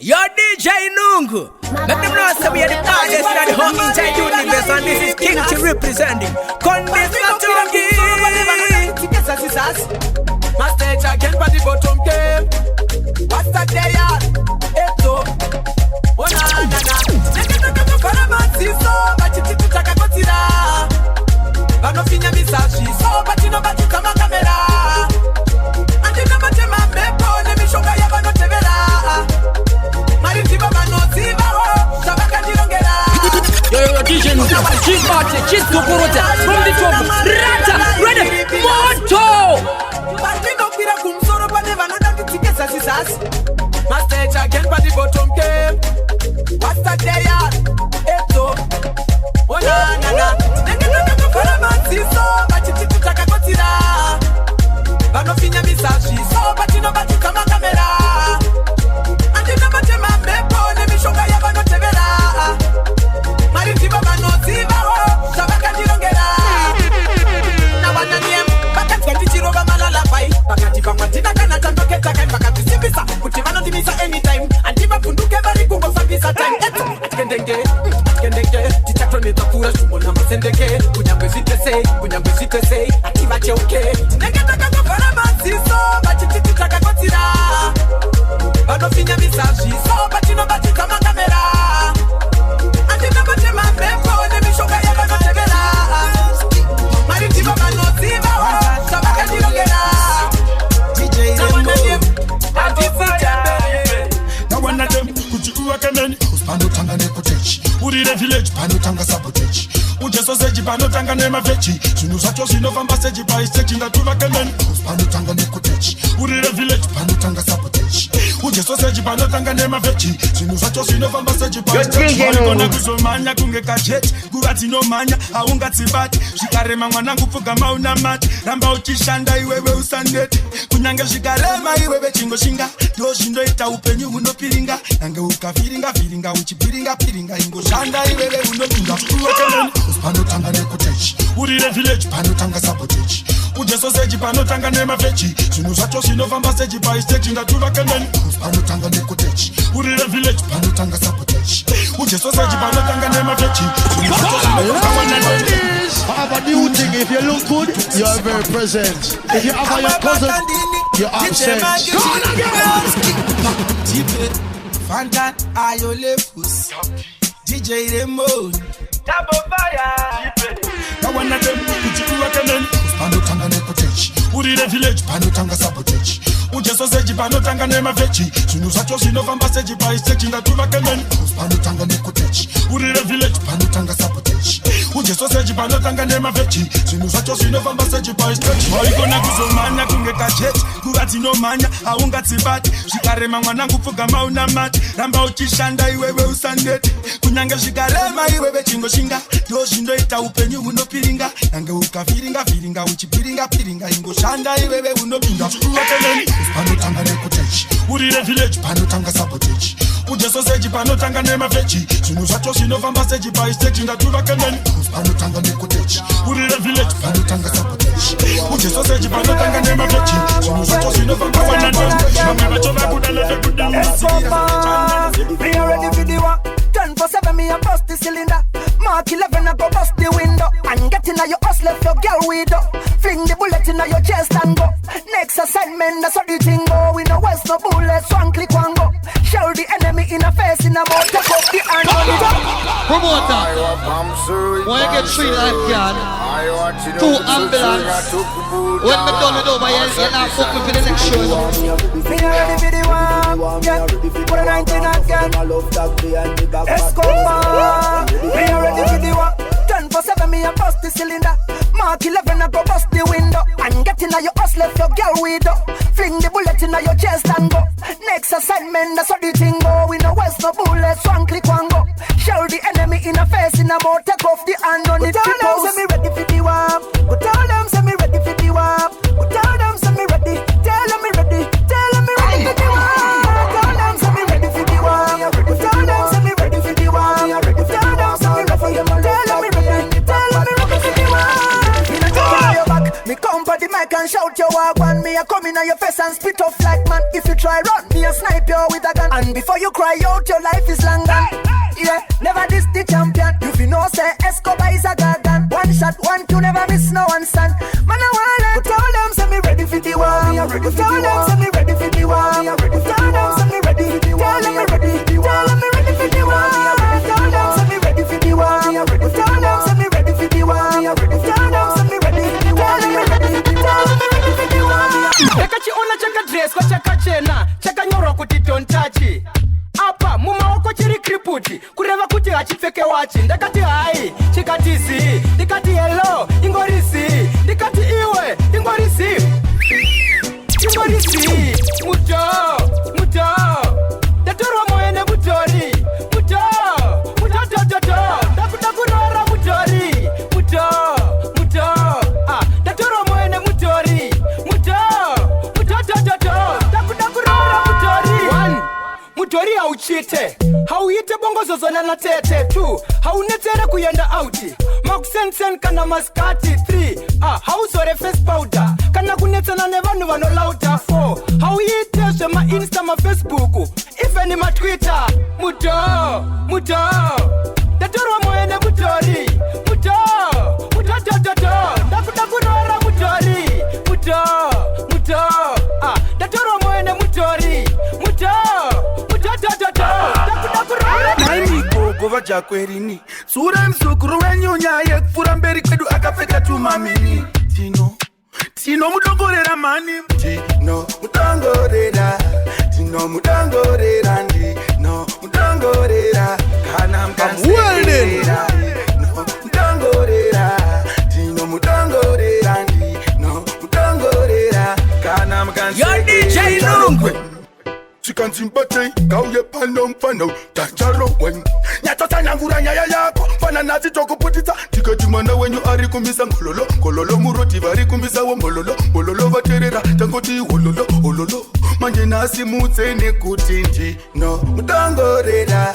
Your DJ Nungu. Let them know that we are the artists and the whole entire universe, and this is King T representing. Condis Matungi. Master again for the bottom game. What's that day at? Eto. Oh na na na. Neke para matiso, bachiti tutaka kotira. Bano finya misashi, so batino bati kama kamera. Andi na batema mepo, ne mishonga ya bano tevera. Maritiba bano ziba ho, sabaka dirongera. Yo DJ Nungu, cheese party, cheese tokorota, from the top, rata, ready, moto. Master again for the bottom game. What's that day at? Eto. Oh na na na. Neke para matiso, bachiti tutaka kotira. Bano finya misashi, so batino bati kama kamera. Andi na batema mepo, ne mishonga ya bano tevera. Maritiba bano ziba ho, sabaka dirongera. Na wana niem, bakati gati chiroba malala pai. Bakati bangwatina kana tandoke takai bakati sibisa. Kutivano dimisa anytime. Antiba punduke bari kumbo sabisa time. Eto, atkendenge, tichakro nitakura shumona masendeke. Kunyangwe sitese, atiba cheoke. Nege taka kufara masiso, bachiti tutaka kotira. Bano finya misashi, so batino bati kama kamera. Antina batema mepo, ne mishoka ya bano tevera. Maritiba bano ziba ho, sabaka dirongera. DJ na one of them kuchukua kanani uspando tangane kutechi urire village pano tanga sabotage ujeso seji pano tangane mavechi sinu sacho sino famba seji pa istechi na tuva kanani uspando tangane kutechi urire village pano tanga sabotage ujeso seji pano tangane mavechi sinu sacho sino famba seji pa istechi kona kuzomanya kungeka jet gurati no manya aunga tsibati shikarema mwanangu fuga mauna mati ramba uchishanda iwewe usandete kunyanga shikarema iwewe chingo shinga doshindo ita upenyu unopiringa nange ukafiringa uchipiringa ingo shanda iwewe unopinga uwekeneni uspano tangane kutechi urire village pano tanga sabotage ujeso seji pano tangane mavechi sinu sacho sino famba seji pa istechi ndatuva keneni uspano tangane kutechi urire village pano tanga sabotage ujeso seji pano tangane mavechi sinu sacho sino famba seji. I have a new thing. If you look good, you are very present. If you have your cousin, you're absent. Fantan Ayolefus DJ Raymond Tabo Fire na one of them kuchukua kanani uspando tangane kutechi urire village pano tanga sabotage ujeso seji pano tangane mavechi sinu sacho sino famba seji pa istechi ndatuva kanani uspando tangane kutechi urire village pano tanga sabotage ujeso seji pano tangane mavechi sinu sacho sino famba seji pa istechi waikona kuzomanya kungeka jet kurati no manya aunga tsibati shikarema mwanangu fuga mauna mati ramba uchishanda iwewe usandete kunyanga shikarema iwewe chingo shinga doshindo ita upenyu unopiringa nange ukafiringa uchipiringa ingo shanda iwewe unopinga uwekeneni uspano tangane kutechi urire village pano tanga sabotage ujeso seji pano tangane mavechi sinu sacho sino famba seji pa istechi ndatuva keneni uspano tangane kutechi urire village pano tanga sabotage ujeso seji pano tangane mavechi sinu sacho sino famba wana mame bachova kudalete kudalete me already for the war 10-4-7 me a bust the cylinder Mark 11 I go bust the window and get in your house left your girl widow fling the bullet in your chest and go next assignment that's how the thing go we no waste no bullets one click one go shell the enemy in a face in a mouth take up the hand on it up Promoter, when you get 3 lifeguard, 2 ambulance, when me done it over here, you're not fucking for the next show. Me ready for the one, yeah, put a 19 again. Escobar, me ready for the one. 10-4-7 me a bust the cylinder. Mark 11 I go bust the window and get in your house left your girl widow. Fling the bullet in your chest and go. Next assignment that's how the thing go. We no waste no bullets, one click one go. Shell the enemy in a face in a mouth take off the hand on it. Tell them say me ready for the one. But tell them say me ready for the one. But tell them say me ready. Tell them me ready. Tell them me ready for the one. Tell them say me ready for the one. But tell them say me ready for the one. Tell them say me ready for the one. Tell them me ready. Tell them me ready for the one. Me not take your back. Me come for the mic and shout your walk one. Me a come in on your face and spit off like man. If you try run, me a snipe you with a gun. And before you cry out, your life is long gone. Yeah, never diss the champion. You fi know say Escobar is a garden. One shot, one kill, never miss no one son. Man, I want tell them say me ready for the war. Tell them say me ready for the war. Tell them say me ready for the war. Tell them me ready. Tell them me ready for the war. Tell them say me ready for the war. Tell them say me ready for the war. Tell them say me ready. Tell them me ready. Tell them me ready for the war. Cheka chiona cheka dress kwa cheka chena cheka nyoro kuti don't touch it. Apa muma wako chiri kriputi kureva kuti hachipfeke wachi ndakati hai chikati zi ndikati hello ingorisi ndikati iwe ingorisi muto datorwa moyene mutori muto ndakudakurora mutori muto datorwa moyene mutori muto ndakudakurora mutori. One, mutori hauchite hauite bongo zozona na tete. Two, haunetere kuyenda auti makusensen kana maskati. 3, hauzore face powder kana kunetsana nevanhu vanolauta. 4, hauite ma insta ma facebook even ma twitter. Muto datorwa moyene mutori muto ndakudakurora mutori muto datorwa moyene mutori muto ndakudakurora. Naimi gogo vajakwerini sura msukuru wenyunya yekufura mberi kwedu akapfeka tumamini. Tino mudongorera mani. Tino mudongorera ndino mudongorera kana mkanserera. No mudongorera tino mudongorera ndino mudongorera kana mkanserera. Yo DJ Lungu Chikanzimbate, kauye pano mfano, tacharo wen. Nyatota nyangura nyaya yako, fana nazi toko putita. Tikati mana wenyu ari kumbisa ngololo, kololo muroti vari kumbisa wa mololo vaterera, tangoti ololo. Manje nasi mutene kutindi, no mudangorera,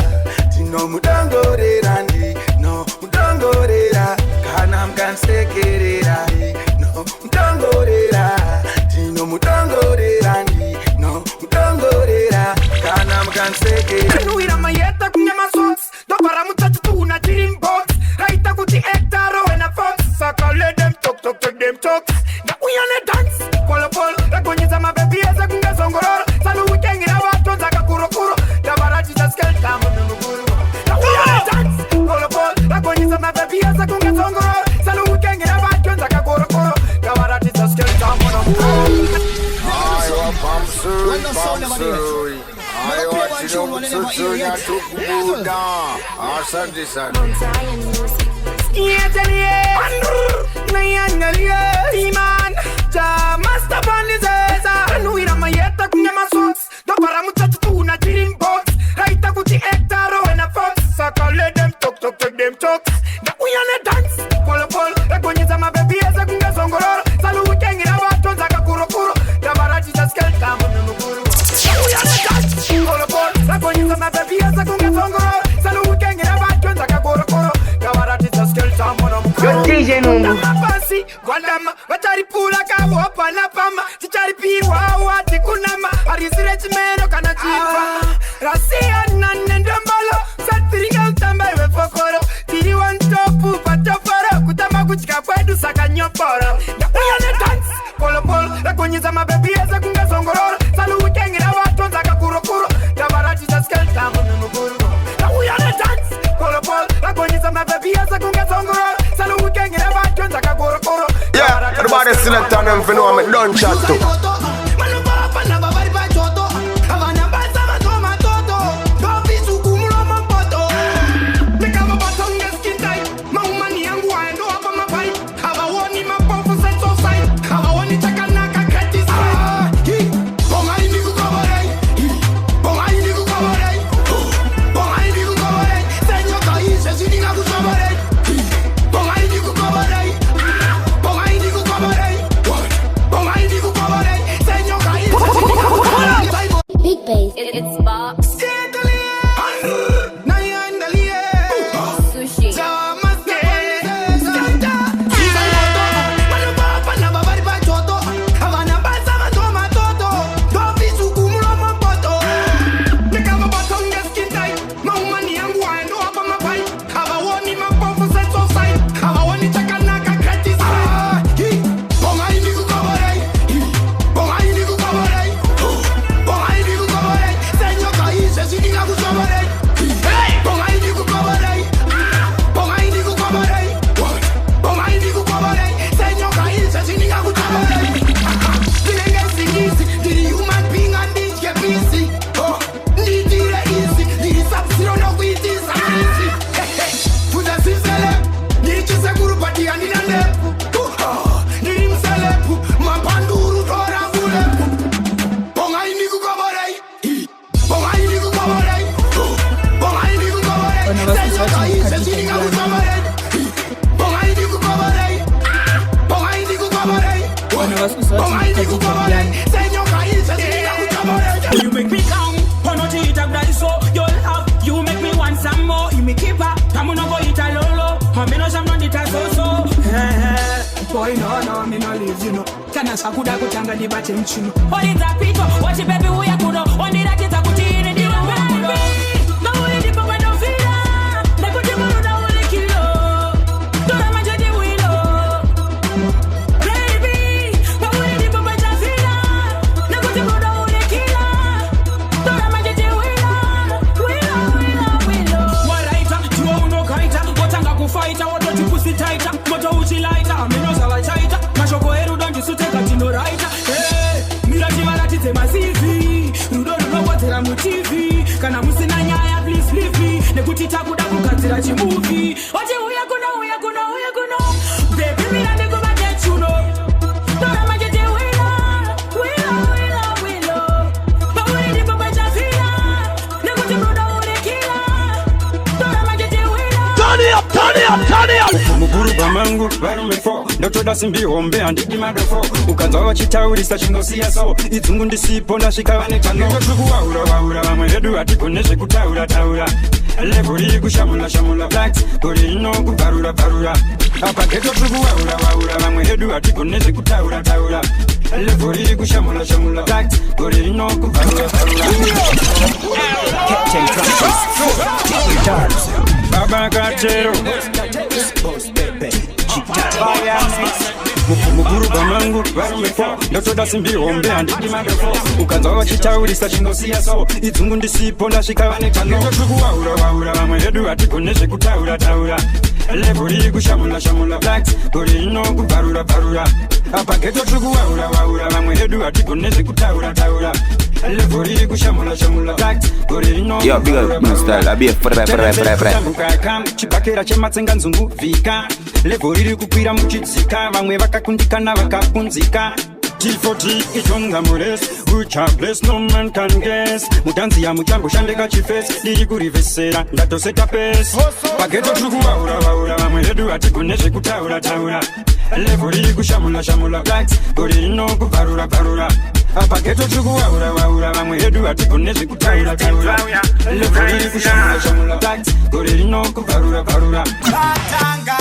tino mudangorera ndi, no mudangorera, kana mkansekerera, no mudangorera, tino mudangorera ndi, no mudangorera, kana mkansekerera. Kanuira mayeta kunyama sauce, dobara mutatu tuna tiring box. Raita kuti hectare when a fox. Saka let them talk them talk. Na uyane dance, polo, rakonyeza mabebi eza kunga zongororo. Salu wikengira watu zaka kurokuro. Dabara jisa skelta munukuru. Na uyane dance, polo, rakonyeza mabebi eza kunga zongororo. Salu wikengira watu zaka kurokuro. Dabara jisa skelta munukuru. Pamsuri. Ayo achino mutsutu ya tukubuda. Asante sana. Iman ja master bandizeza anuira mayeta kunyama sauce dobara mutatu tuna tiring box raita kuti hectare when a fox saka let them talk them talk na uyane dance polo rakonyeza mabebi eza kunga zongororo salu wikengira watu zaka kurokuro dabara jisa skelta munukuru na uyane dance polo rakonyeza mabebi eza kunga zongororo salu wikengira watu zaka kurokuro dabara jisa skelta munukuru. DJ Lungu Guandama, vatari pula kabo hapana pama. Chichari piwa wati kunama. Arisire chimeno kana chifa. Rasia nane ndombolo. Satiringa utamba iwe fokoro. Tiri wantopu patoporo. Kutama kuchika kwedu saka nyoporo. Na uyane dance, polo. Rakonyeza mabebi eza kunga zongororo. Salu wikengira watu zaka kurokuro. Dabara jisa skelta munukuru. Na uyane dance, polo. Rakonyeza mabebi eza kunga zongororo. Salu wikengira watu zaka kurokuro. Yeah, everybody select on them for know I'm done chat too. Ponga You make me come, wanna eat a rice so you'll have. You make me want some more. You me keep up, I'm gonna go eat a lolo. I'm in a jam on the so. Boy, no, me no leave, you know. Can I say kuda kutanga di batenchino? What is that people? What you baby we are kudo? One day that is a kuti in the baby. No way the papa no feel. Na kuti mano na ole kilo. Dora manje di wilo. Baby, no way the papa ja feel. Na kuti mano na ole kilo. Dora manje di wilo. What right? You no kaita. Watanga ku fighter. What do you pussy tighter? Moto uchi lighter. Me no sawa tighter. Mashoko eru don't you take a tino right. Hey, mirati malati te masivi. Rudo watera mu TV. Kana musina nyaya please leave me. Nekutita kuda kukatira chi movie. Oje uya kuna. Baby me na go back get you know. Dora majete wila. But when the papa jafila. Nekuti rudo ule kila. Dora majete wila. Turn it up. Mukuru bamangu barumefo ndoto dasimbi ombe andiki madofo ukanza wachitaurisa chinosiya so idzungu ndisipo ndashikavane tano waura vamwe vedu atigoneshe kutaura levuri kushamula blacks gori ino kuvarura apa geto waura vamwe vedu atigoneshe kutaura levuri kushamula blacks gori ino kuvarura Baba Gatero Mukuru bamangu barumefo ndoto dasimbi ombe andiki madofo ukanza wachitaurisa chinosiya so idzungu ndisipo ndashikavane tano waura vamwe vedu atigoneshe kutaura levuri kushamula blacks gori ino kuvarura apa geto waura vamwe vedu atigoneshe kutaura levuri kushamula blacks gori ino yo big up my style abi fra chipakera chematsenga nzungu vika levuri rikukwira muchidzika vamwe vakakundikana vakakunzika T40 itonga mures ucha bless no man can guess mutanzi ya muchambo shandeka chifesi liri kurivesera ndatoseta pesi pageto waura vamwe vedu atigoneshe kutaura levuri kushamula blacks gori ino kuvarura apageto waura vamwe vedu atigoneshe kutaura levuri kushamula blacks gori ino kuvarura Batanga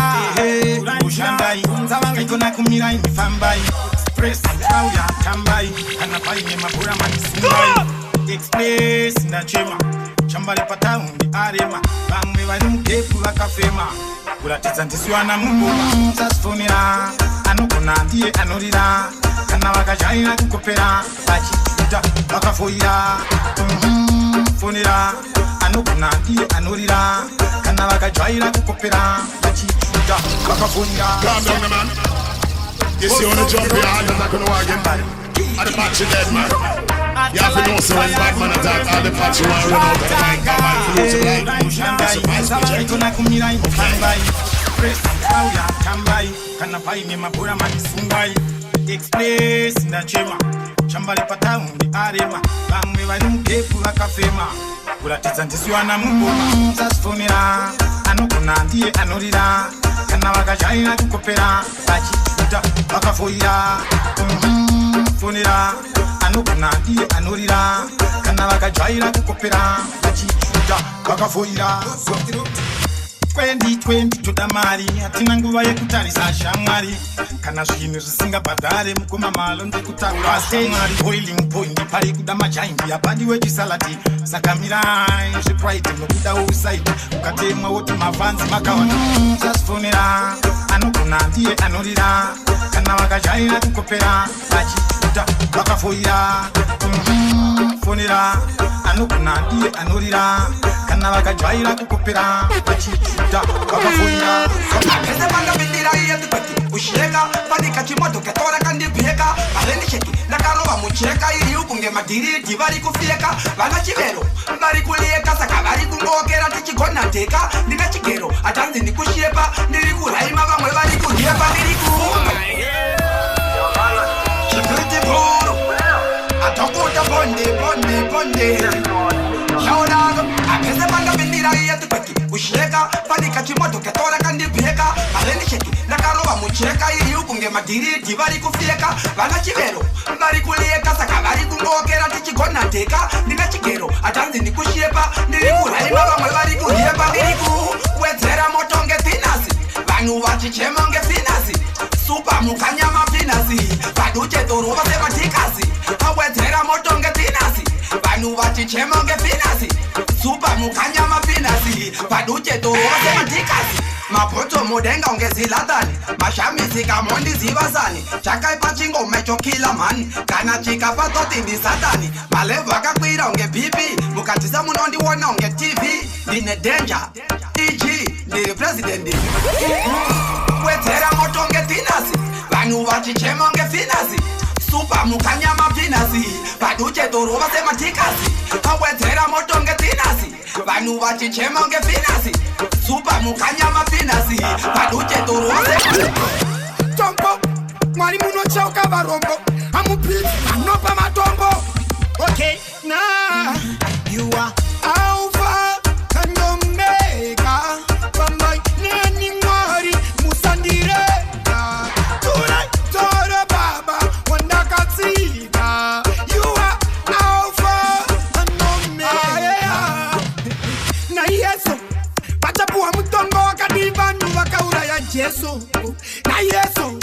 ushandai unzavanga ikona kumira imifambai Express Claudia Kambai Kanapai Mapura Manisimbai Express Nachema Chambale Pataundi Arema Bamwe Vanukepu Vakafema Kuratidza ndisiwa na mungoma Sasfonera Anokona ndiye anorira Kana vakajaira kukopera Vachita vakafoira Fonera Anokona ndiye anorira Kana vakajaira kukopera Vachita vakafoira Calm down the man. You see on the jump here, you're not gonna again. And the patch is dead, man. You have to know so when bad man attack, all the patch you want to run out of the line. Come on, for you to line. Surprise project. Express Nachema Chambale Pataundi Arema Bamwe Vanukepu Vakafema Kuratidza ndisiwa na mungoma Sasfonera Anokona ndiye anorira Kana vakajaira kukopera Vachita vakafoira Fonera Anokona ndiye anorira Kana vakajaira kukopera Vachita vakafoira 2020 todamari hatina nguva yekutarisa shamwari kana zvinhu zvisingabhadhare mukoma malo ndekutaura shamwari boiling point pari kuda majaindi apandi wechisalati saka mirai zvepride nokuda ousaidi ukatemwa woti mafanzi makawanda sasfonera anogona ndiye anorira kana vakajaira kukopera vachita bakafuira funira anukunandi anurira kana bakajwaira kukupira bachichuta bakafuira akese banga bindira yedukati usheka badika chimoto ketora kandi bieka baleni cheki nakaroba mucheka iri ukunge madiri divari kufieka bana chivero bari kulieka saka bari kungokera tichigona teka ndina chigero atanzi ndikushepa ndiri kuraima vamwe bari kuhiepa ndiri kuuma chipiriti buru atakuta bonde shaonago akese banga bindira yedukati usheka badika chimoto ketora kandi bieka baleni cheki nakaroba mucheka iri ukunge madiri divari kufieka vana chivero bari kulieka saka bari kungokera tichigona teka ndina chigero atanzi ndikushepa ndiri kuraima vamwe bari kuhiepa ndiri kuwedzera moto ngefinasi vanhu vachichema ngefinasi supa mukanyama finasi vaduche dhoruva sevatikasi awedzera moto ngefinasi vanhu vachichema ngefinasi supa mukanyama finasi vaduche dhoruva sevatikasi mapoto mudenga ungeziladani mashamisi kamondizivasani chakaipa chingome chokila mani kana chikapatoti ndi satani malevu akakwira unge bp mukatisa munondiwona unge tv ndine danger eg ndiri president wedzera moto ngefinasi vanhu vachichema ngefinasi supa mukanyama finasi vaduche dhoruva sematikasi awedzera moto ngefinasi vanhu vachichema ngefinasi supa mukanyama finasi vaduche dhoruva tombo mwari munochauka varombo amupiti anopa matombo okay nah you are alpha and omega pambai neni mwari musandirega turai toro baba wandakatsiga you are alpha and omega na yesu vachapuwa mutombo wakadi vanhu vakauraya jesu na yesu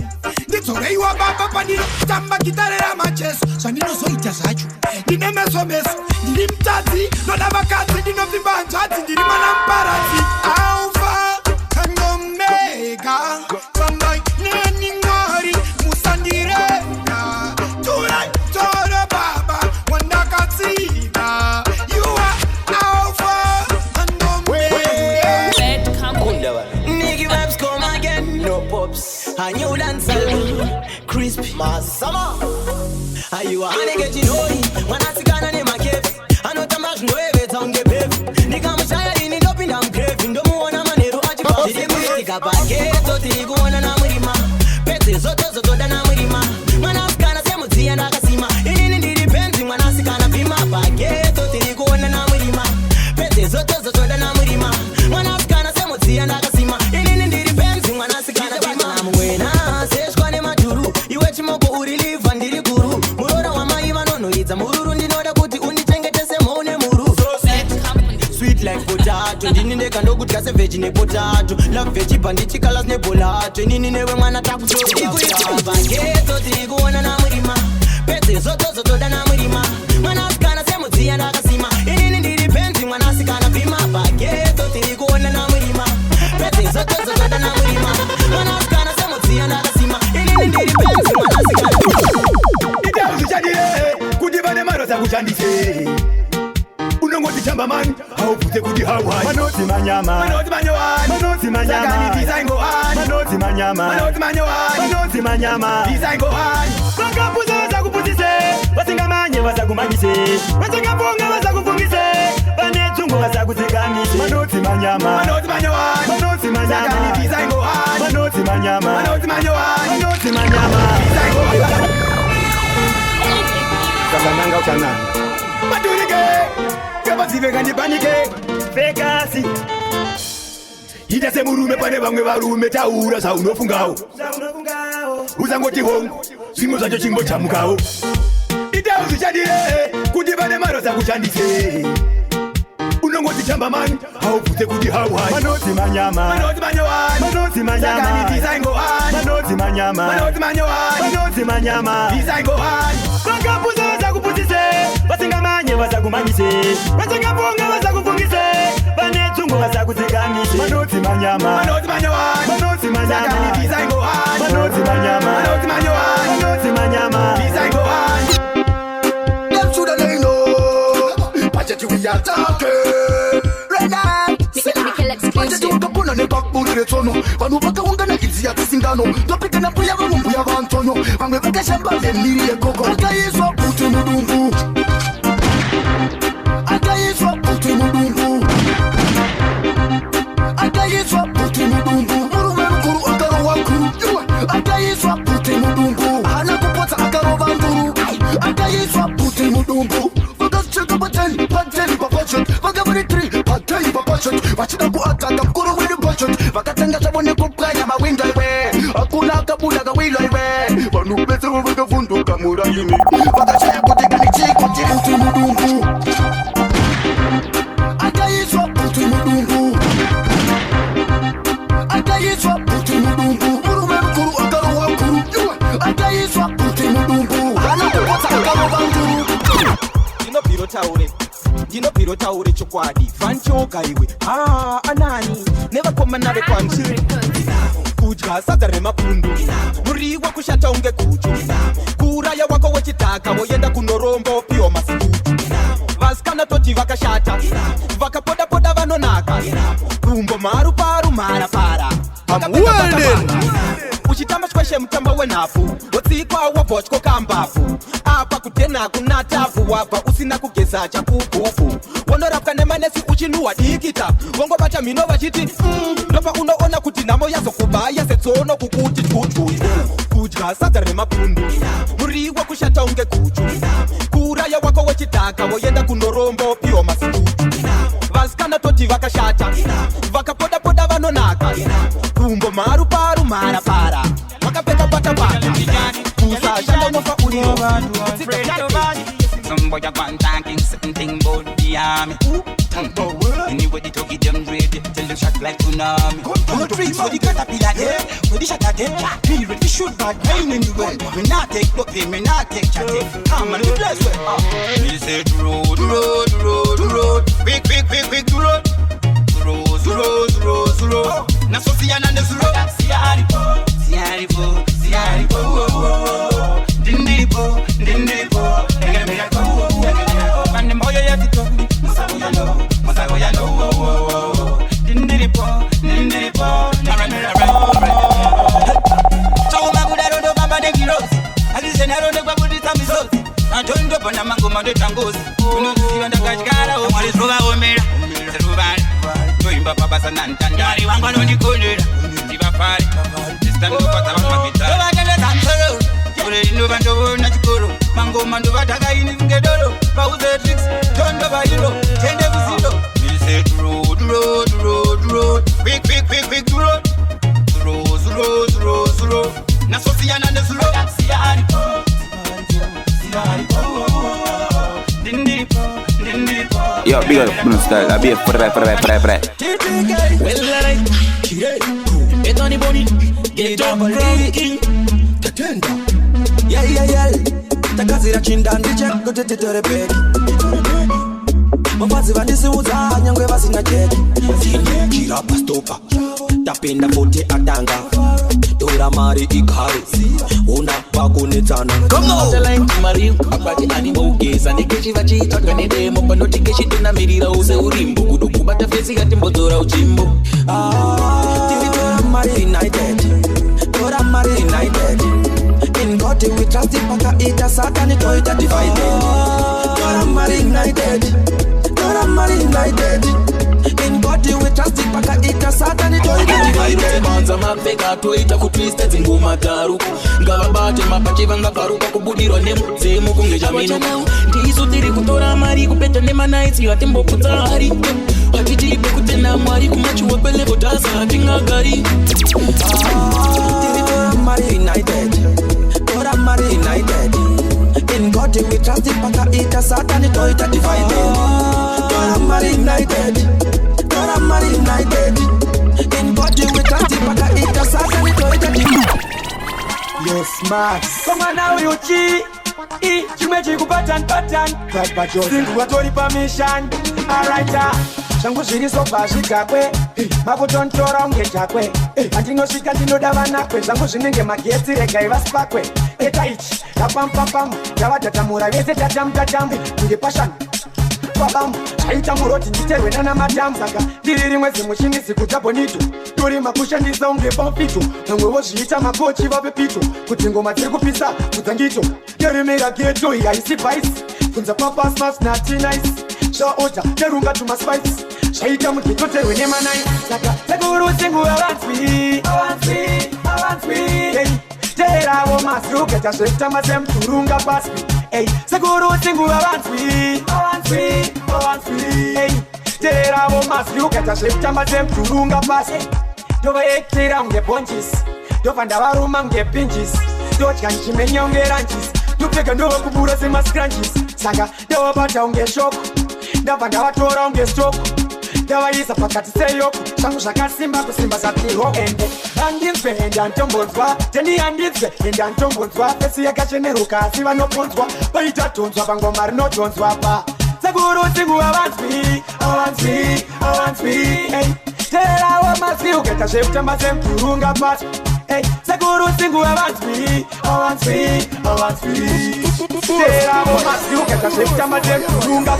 ndidzoreiwa baba pandinotamba gitare ramajesu zvandinozoita zvacho ndine meso ndiri mutadzi noda vakadzi ndinovimba hanzvadzi ndiri mwana muparadzi alfa and omega pambai neni mwari musandirega turai toro baba wandakatsiga you are alpha and omega. Nigga vibes come again, no pops. A new dancer, crispy, masama. Are you a nigga Ginori? When I see Ghana name my cave, I know the match no ever tongue get pave. Nigga I'm shy in it up in I'm craving. Don't want a man to watch you. She didn't a packet, so they go on and I'm with him. Petty so than I'm with him. Man I'm gonna say Muti and Akasima. It depends when I see Ghana be my packet, so they go on and I'm with him. Petty so than I'm with him. Man I'm gonna say Muti and Akasima. It depends when I see Ghana be my wena. Says Kwane Majuru, you watch Moko Uri and Diri Guru. Murora Wama Ivano, it's a Muru, and the Kuti Unitangete Mone Muru. Sweet like potato, didn't they can do good as a veggie potato. Love veggie bandichi colors nebola. Training in every man attack so Baguette, Trigo and Amurima. Petty Soto than Amurima. Man, I can't say Muti and Akasima. It depends when I see Kana Pima. Baguette, Trigo and Amurima. Petty Soto than Amurima. Man, I can't say Muti and Akasima. It depends when I see Kana Pima. Could you buy the matters I would say? Unongoti chamba man, how put a goodie how high. Manoti manyama, manoti manyoan, manoti manyama, design go on, manoti manyama, manoti manyoan, manoti manyama, design go on. Baka puza za kuputise, wasinga manye wasakumanyise, wasinga funga wasakufungise, banetungo wasakuzigamise. Manoti manyama, manoti manyoan, manoti manyama, design go on, manoti manyama, manoti manyoan, manoti manyama, design go on. Kasananga utananga. Madurike, kabasi vegani panike, vegasi. Ita murume pane vamwe varume taura saunofungao. Uzangoti hongo, zvimwe zvacho chingochamukawo. Ita uzvichadire, kuti pane maro dzakushandise. Unongoti chamba mani, haubvute kuti how high. Manoti manyama, manoti manyoan, manoti manyama, design go on. Manoti manyama, manoti manyoan, manoti manyama, design go on. Vakapuza zakuputise, vasingamanye vasakumanyise, vasingafunga vasakufungise, vanetungo vasakuzigamise. Manoti manyama, manoti manyoan, manoti manyama, design go on. Manoti manyama, manoti manyoan, manoti manyama, design go on. attaque. Renat Kuna ne bakbulire tono Vanu baka unga na kizi ya tisingano Topika na puya wa mumbu ya vantonyo Vangwe baka shamba lemiri ya koko Akayiswa puti mudungu Akayiswa puti mudungu Akayiswa puti mudungu Murume mkuru akaro wakuru Akayiswa puti mudungu Hana kupota akaro vanduru Akayiswa puti mudungu Cheka pateni, pateni pa budget Vagabari 3, pateni pa budget Vachida ku ataka mkuru with the budget Vakatenga sabone kupkanya mawinda iwe Akuna kabula kawilo iwe Vanu pese wavega fundu kamura yimi Vakachaya kutika ni chiko Puti mudungu Akayiswa puti mudungu Akayiswa puti mudungu Murume mkuru akaro wakuru Akayiswa puti mudungu Hana kupota akaro vanduru Dino piro taure chokwadi Fancho kaiwe anani Never come nare kwanchi Kujga satare mapundu Muriwa kushata unge kuchu Kuraya wako wachitaka Woyenda kunorombo pio masiku Vaskana toti vakashata Vakapoda poda vanonaka Rumbo maru paru mara para Uchitamba shkweshe mtamba wenafu Otsikwa wabochko kambafu Apa kutena kunatafu Wapa usina kugeza chakukufu Wonorapka nemanesi uchinuwa dikita Wongo bata mino vachiti Ndopa unoona kuti namo yazo kubaya Setsono kukuti chuchu Kujga satare mapundu Muriwa kushata unge kuchu Kuraya wako wachitaka Woyenda kunorombo pio masiku Vaskana toti vakashata Vakapoda poda vanonaka Rumbo maru paru mara para Wakapeka pata pata Kusa shanda unofa unio Some boy a gone talking something about the army. Anyway, to get them ready, tell them shot like tsunami. No tricks for the caterpillar there, for the shatter there. Me ready to shoot bad pain anyway. Me not take no pain, me not take chatting. Come on, the place where me said road, road, road, road. Quick, quick, quick, quick, road. Road, road, road, road. Now so see another road. Siaripo, siaripo, siaripo. Dindipo, dindipo. And the boy you to talk me, Masagoya no, Dindiripo. So Maguda don't know Baba de Giros. I listen, I don't know what it is. I don't go on a mango mother tangos. You know, see on the Gajara, or what is Ruba Omera, Ruban, doing Papa Sanan, Tandari, one on the corner, Diva Fari, this time of Pata guitar. Mango mando vataga iningedoro Bauze tricks, tondo bairo Tende vizilo We said road, road, road, road Quick, quick, quick, quick, road Rose, rose, rose, road Naso siyana ndes road Siyaripo, siyaripo Dindipo, dindipo Yo, big up, no style, I be a fry Well, alright, kire Get on the bunny, get up on the king Tatenda Yeah Takazira chinda ndiche kutetetere peki Mwazi vandisi uza nyangwe basi na cheki Kira pastopa Tapenda fote atanga Dora mari ikari Una pakunetana Come on Telain kimari Akwati animo ugeza Nikeshi vachi Takane demo Pano tikeshi tunamirira uze urimbo Kuduku bata fesi gati mbotora uchimbo Tiri Dora mari united Dora mari united In God we trust the paka ita Satan it all divided God I'm marinated God I'm marinated In God we trust the paka ita Satan it all divided Banza mapeka to ita kutwisted nguma taruku Ngababate mapache vanga karuka kubudiro nemu Zemu kungeja minu Ndisu tiri kutora mari kupeta nema naiti Watimbo kutari Watitipe kutena mari kumachu wapele kutasa Hatinga gari Tiri tora mari united God I'm marinated In God we trust the paka ita Satan it all divided God I'm marinated God I'm marinated In God we trust the paka ita Satan it all divided Yes, Max Come on now you cheat Chimeji kupatan Papa Joe Singu watori permission Alright Shangu shiri soba shikakwe Makutontora unge chakwe Antino shika tino davanakwe Shangu shininge mageti rega ivaspakwe Eta ichi, la pam pam pam Jawa tatamura vese tatam tatam Kunge passion Babam, chaita muroti nditerwe nana madam saka ndiri rimwe zimuchinisi kuta bonito tori makushandisa unge pamfito vamwewo zviita makochi vape pito kuti ngoma dziri kupisa kudzangito yeremera geto haisi paisi kunza papasmas natinice zvaota terunga tumaspice zvaita mugetoterwe nemanai saka tekurusinguva vanswi teeravo masi ukaita zvekutamba semturunga pasi sekurusinguva vanswi teeravo masi ukaita zvekutamba semturunga pasi ndovaekera unge bonjis ndobva ndavaruma unge pinjis ndodya ndichimenya unge ranjis ndopfeka ndovakubura semascranjis saka ndavabata unge shoko ndabva ndavatora unge stoko ndavaisa pakati seyoko zvangu zvakasimba kusimba zapirwo ende handinzwe ende antombonzwa teni handinzwe ende antombonzwa fesi yakacheneruka asi vanoponzwa vaita tonzwa pangoma rinodonzwa pa sekurusinguva avanzwi teerawo masi ukaita zvekutamba semturunga pasi sekurusinguva avanzwi teerawo masi ukaita zvekutamba semturunga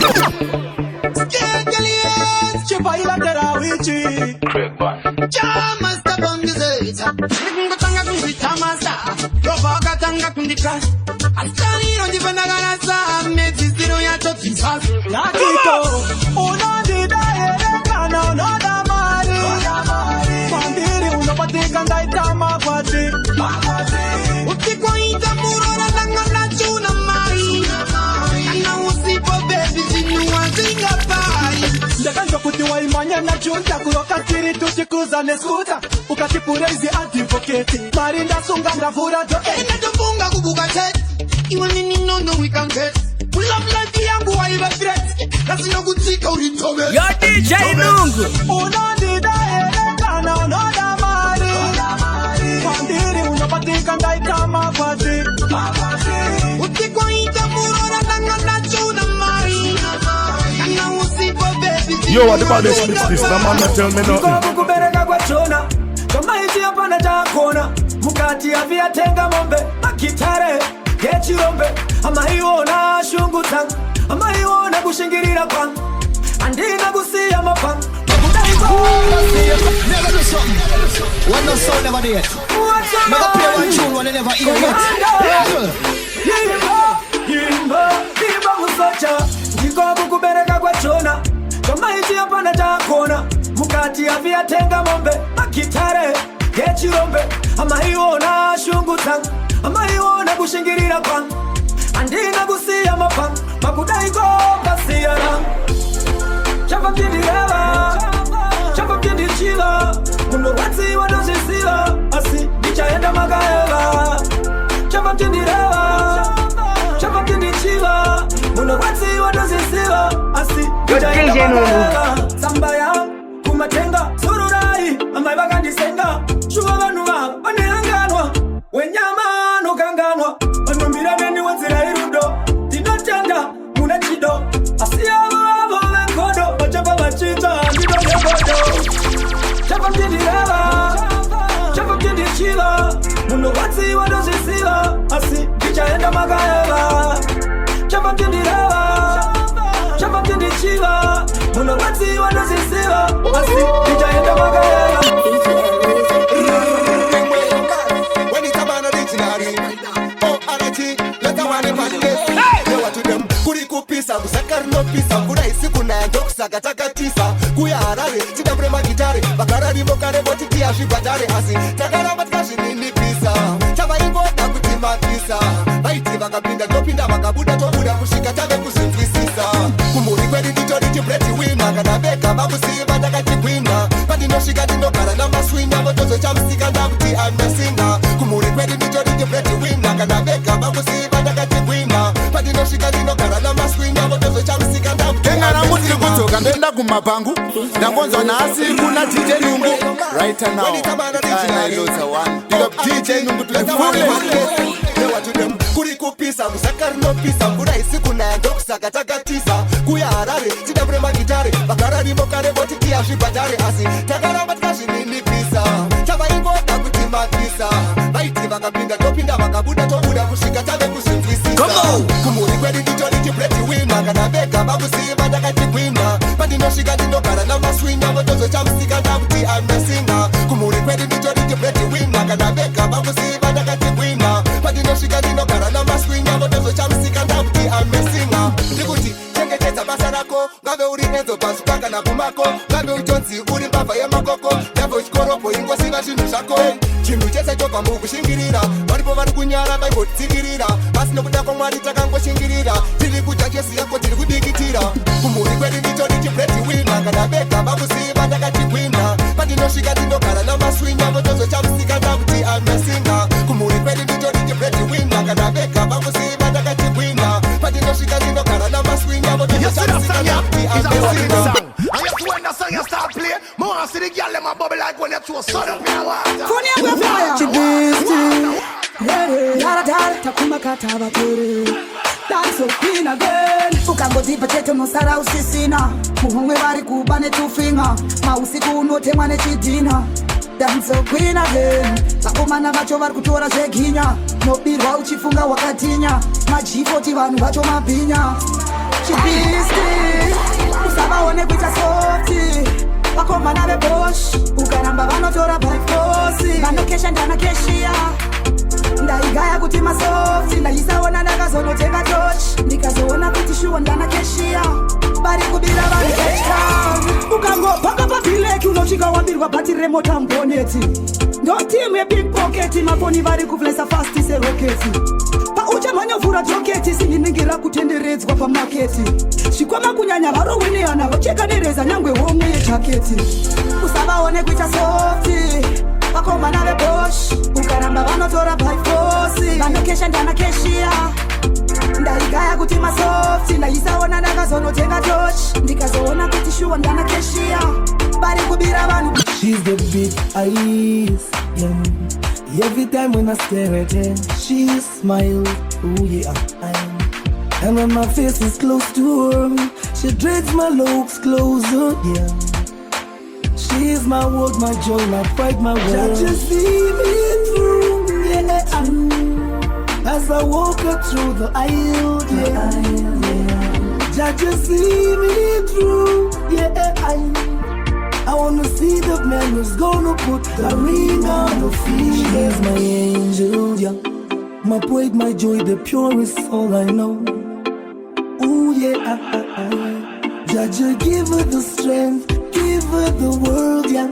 kuti waimanya na junta kuroka tiri tuchikuza neskuta ukatipura izi advocate mari ndasunga ndavura ndofunga kubuka tet iwe nini nono we can get pull up life yangu waiva threat lazino kutsika uritove yo DJ Nungu unandida erekana unoda mari mandiri unopatika ndaitama kwazi utikwaita murora nangana chuna mari kana usipo baby Yo, what about this mix? This the man that tell me nothing. Kubereka kwa chona kama iti hapana takona mukati avia tenga mombe makitare gechirombe ama iona shungu tangu ama iona kushingirira kwangu andina kusia mapangu Never do something. One no sound never did. Never play one tune one never hear yet. Yimba musocha Jikobu kubereka kwa chona kama iti hapana takona mukati avia tenga mombe makitare gechirombe ama iona shungu tangu ama iona kushingirira kwangu andina kusia mapangu makudaiko basiyana chava mjindireva chava mjindichila munorwatsi wanozvisila asi ndichaenda makaeva chava mjindireva chava mjindichila munorwatsi wanozvisila asi ndichaenda makaeva sambaya kumatenga sururai amai vakandisenga shuva vanhu vava vaneanganwa wenyama nokanganwa vanomira veni wenzira irudo ndinotenda muna chido asi avo avo vengodo vachapa vachita ndido negodo chapa mjindireva chapa mjindichila munorwatsi vanozvisila asi ndichaenda makaeva chapa mjindireva chapa mjindichila munorwatsi vanozvisila asi ndichaenda makaeva kusakarinopisa kuraisi kunando kusakatakatisa kuya harare tidambure magitare vakararimokarevoti tiyazvibhadhare asi takaramba tikazvininipisa tavaingoda kuti mapisa vaiti vakapinda topinda vakabuda tobuda kusvika tave kuzvinzwisisa kumhuri kwedu titori tibreti wina kana vega vakusiva takatigwina pandinosvika ndinogara namaswinya votozochamusika ndakuti amnasinga kumhuri kwedu titori tibreti wina kana vega vakusiva takatigwina pandinosvika ndinogara namaswinya votozochamusika ndakuti engana mutiri kudzoka ndoenda kumapangu ndambonzwa nhasi kuna DJ Nungu right now DJ Nungu kuri kupisa kusakarinopisa kuraisi kunando kusakatakatisa kuya harare tidambure magitare vakararimokarevoti tiyazvibhadhare asi takaramba tikazvininipisa tavaingoda kuti mapisa vaiti vakapinda topinda vakabuda tobuda kusvika tave kuzvinzwisisa kumhuri kwedu titori tibreti wina kana vega vakusiva takatigwina Patinosvika ndinogara namaswinya votozo chamusika ndakuti amesinga kumuri kwedu nditoriti breti wina kana vega vakuziva ndakati gwina patinosvika ndinogara namaswinya votozo chamusika ndakuti amesinga ndikuti chengetedza basa rako ngave uri enzo pasuka kana kumako ngave utonzi uri mbavha yemakoko ndabve uchikoropo ingosiva zvinhu zvako chinhu chese chobva mukushingirira varipo vari kunyara vaivotsikirira asi nokuda kwamwari takangoshingirira tiri kudya chesi yako tiri kudikitira kumhuri kwedu nditori chibreti wina kana vega vakuziva ndakati gwina pandinosvika ndinogara namaswinya votozo chamusika ndakuti amesinga kumhuri kwedu nditori chibreti wina kana vega vakuziva ndakati gwina pandinosvika ndinogara namaswinya votozo chamusika ndakuti amesinga. When the song you start play, more I see the girl them a bubble like when you throw sun up in the water. Funny how fire. Chibisty. Yara dara takuma kataba tere. Dance of queen again. Ukangoti potato no sara usisina. Muhongwe vari kubane tufinga. Mausiku unotemwa nechidina. Dance of queen again. Vakomana vacho vari kutora zveginya. Nobirwa uchifunga wakatinya. Majifoti vanhu vacho mabhinya. Chibisty. Usavaone kuita softi. Vakomana vebosh. Ukaramba vanotora by force. Vanokesha ndana keshia. Ndaigaya kuti masofti. Ndaisaona ndakazonotenga torch. Ndikazoona kuti shuwa ndana keshia. Bari kubira vari H-Town. Ukangopaka papileki unosvika wambirwa bhati remota mboneti. Ndo team big pocket. Mafoni vari kuflesa fasti seroketi. Uchamanyovhura joketi sindiningira kutenderedzwa pamaketi zvikwama kunyanya varoweneana vocheka nereza nyangwe homwe yejaketi usavaone kuita softi vakomana vebosh ukaramba vanotora by force vanokesha ndana keshia ndaigaya kuti masofti ndaisaona ndakazonotenga torch ndikazoona kuti shuwa ndana keshia vari kubira vanhu. She's the big eyes, yeah. Every time when I stare at her, she smiles, oh yeah, and when my face is close to her, she drags my looks closer, yeah. She's my world, my joy, my pride, my world. Just see me through, yeah. As I walk her through the aisle, yeah. Just see me through, yeah. I wanna see the man who's gonna put the ring on the finger. She's my angel, yeah. My pride, my joy, the purest all I know. Ooh, yeah, Jaja, give her the strength, give her the world, yeah.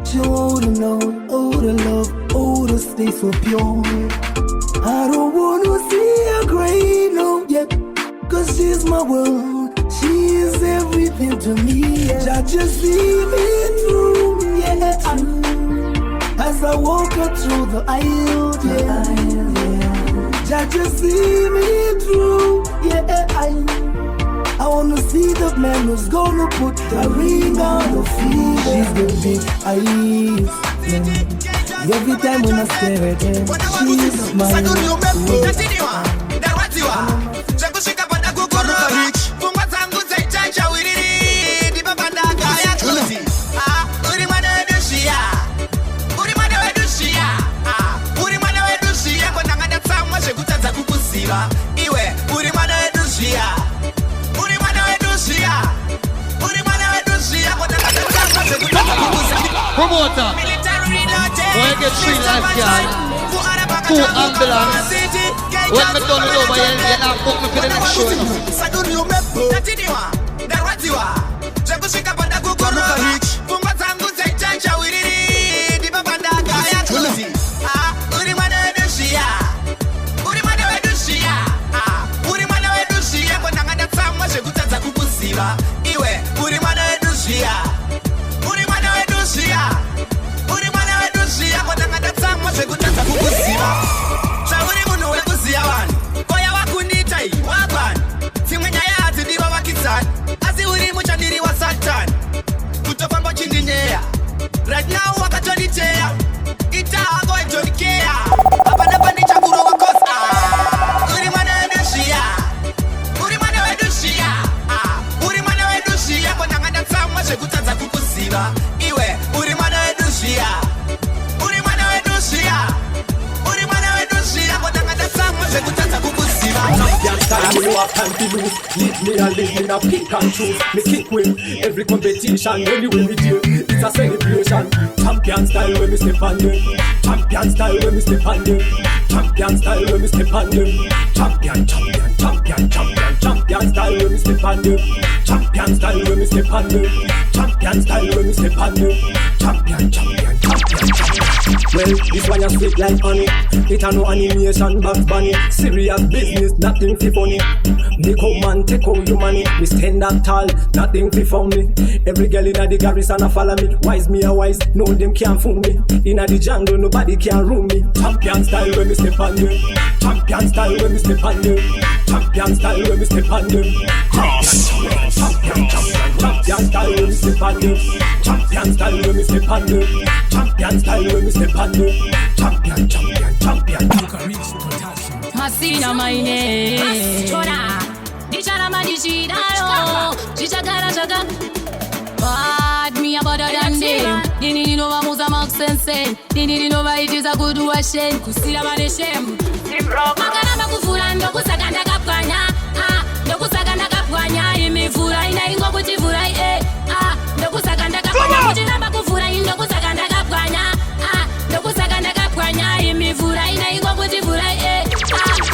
She wanna know, oh, the love, oh, the stay so pure. I don't wanna see her cry, no, yeah. Cause she's my world. She is everything to me, yeah. Just see me through, yeah. As I walk her through the aisle, yeah. Just see me through, yeah. I wanna see the man who's gonna put the ring on the finger. She's the big eyes, yeah. Every time when I stare at her, she smiles. Iwe uri mwana wedu zviya, uri mwana wedu zviya, uri mwana wedu zviya, kotakatanga zvekutanga kukuziva. Promoter, when you get 3 life guys, 2 ambulance. When me done it over here, you're not book me for the next show. Saduri umepo, tatiniwa, darwatiwa, zekushika panda kukoroka, fungwa zangu zaichacha wiriri, diba panda kaya kuzi. Uri mwana wedu zviya. Iwe uri mwana wedu zviya, uri mwana wedu zviya, uri mwana wedu zviya, kotanga tsamwa zvekutadza kukuziva. Zvauri munhu wekuziya vanhu, koya wakundita iyi wagwana. Dzimwe nyaya hadzidiwa vakidzani, asi uri muchandiri waSatani. Kutofamba uchindinyeya, right now wakatonditeya. Ita hako itonikeya, hapana pandichakurova kosa. Uri mwana wedu zviya, uri mwana wedu zviya. Zvekutadza kukuziva. Iwe uri mwana wedu zviya, uri mwana wedu zviya, uri mwana wedu zviya, kotanga ndatsamwa zvekutadza kukuziva. Champion style, you know I can't be loose. Leave me and live in a pick and choose. Me kick win every competition. Anyway we do, it's a celebration. Champion style when me step on them. Champion style when me step on them. Champion style when me step on them. Champion style when me step on them. Champion style when me step on them. Champion style when me step on them. Champion. Well, this one you sweet like honey. It a no animation, Bugs Bunny. Serious business, nothing fi funny. Me come and take all your money. Me stand up tall, nothing fi for me. Every girl inna the garrison a follow me. Wise me a wise, no them can't fool me. Inna the jungle, nobody can rule me. Champion style when me step on them. Champion style when me step on them. Champion style when me step on them. Champion style when me step on them. Champion style when me step on them. Champion style when me step on them. Champion. Masina my name. Chora. Dichara manichida yo. Chichagara chaga. Bad me a better than them. Dini no va muza max sense. Dini no va it is a good washen. Kusila maneshem. Makana makufura ndo kusaganda kapanya. Ndo kusaganda kapanya. Imefura ina ingo kutifura ndo kusaganda kapanya. Mujina makufura ndo kusaganda kapanya. Ndo kusaganda kapanya. Imefura ina ingo kutifura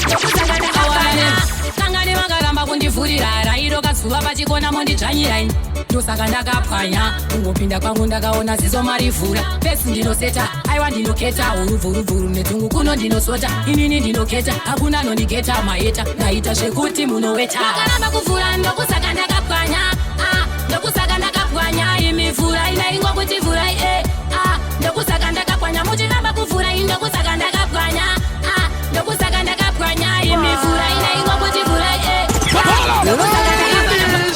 ndo kusaganda kapanya. Kangani magaramba kundifurira rairo kasuva pachikona mondidzvanyira ini ndosaka ndakapwanya kungopinda kwangu ndakaona zizo marivhura pesi ndinoseta aiwa ndinoketa uruvhuruvhuru nedzungu kuno ndinosota inini ndinoketa hakuna nondigeta maeta ndaita zvekuti munoweta makaramba kuvhura ndokusaka ndakapwanya ndokusaka ndakapwanya imivhura inaingwa kuti vhura ndokusaka ndakapwanya muchiramba kuvhura indokusaka ndakapwanya ndokusaka ndakapwanya imivhura inaingwa kuti vhura